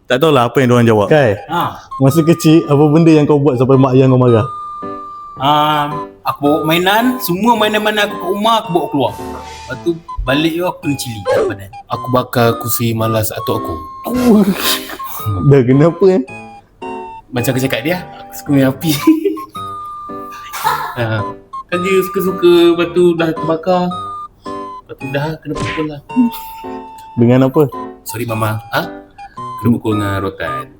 Tak tahulah apa yang diorang jawab. Kai, Ha. masa kecil apa benda yang kau buat sampai mak ayah kau marah? Aku bawa mainan, semua mainan-mainan aku kat rumah aku bawa keluar. Lepas tu balik tu aku kena cili kat badan. Aku bakar kursi malas atuk aku. Dah kenapa Macam aku cakap dia, aku suka main api. Kan dia suka-suka, lepas tu dah terbakar. Lepas tu dah kena pukul lah. Dengan apa? Sorry mama. Kena pukul dengan rotan.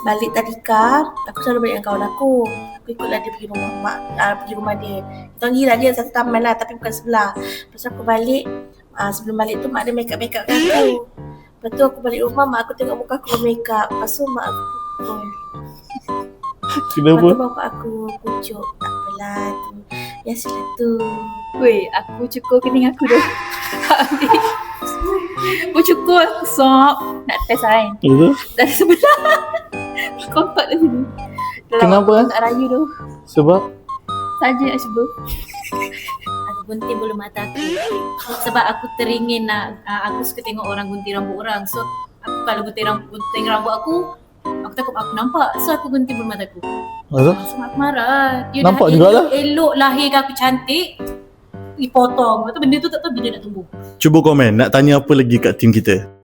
Balik tadika, aku selalu balik dengan kawan aku. Aku ikutlah dia pergi rumah mak, pergi rumah dia. Kita orang gila dia satu taman lah, tapi bukan sebelah. Lepas tu aku balik, sebelum balik tu mak dia make up kat aku. Lepas tu aku balik rumah, mak aku tengok muka aku make up. Lepas tu mak aku pukul. Kenapa? Lepas tu bapak aku pucuk. Tak apalah tu. Biasalah tu. Weh, aku cukur kening aku dah. Aku cukur, aku sop. Nak test lain. Itu? Dari sebelah. Kontak dah sini. Kenapa? Tak raya tu. Sebab? Saja nak cuba. Aku gunting bulu mata aku sebab aku teringin nak aku suka tengok orang gunting rambut orang. So aku kalau gunting rambut aku takut aku nampak. So aku gunting bulu mata aku. Masa? So aku marah. Dia Nampak dah jugalah. elok lahirkan aku cantik, dipotong. Lepas tu benda tu tak tahu bila nak tumbuh. Cuba komen, nak tanya apa lagi kat tim kita?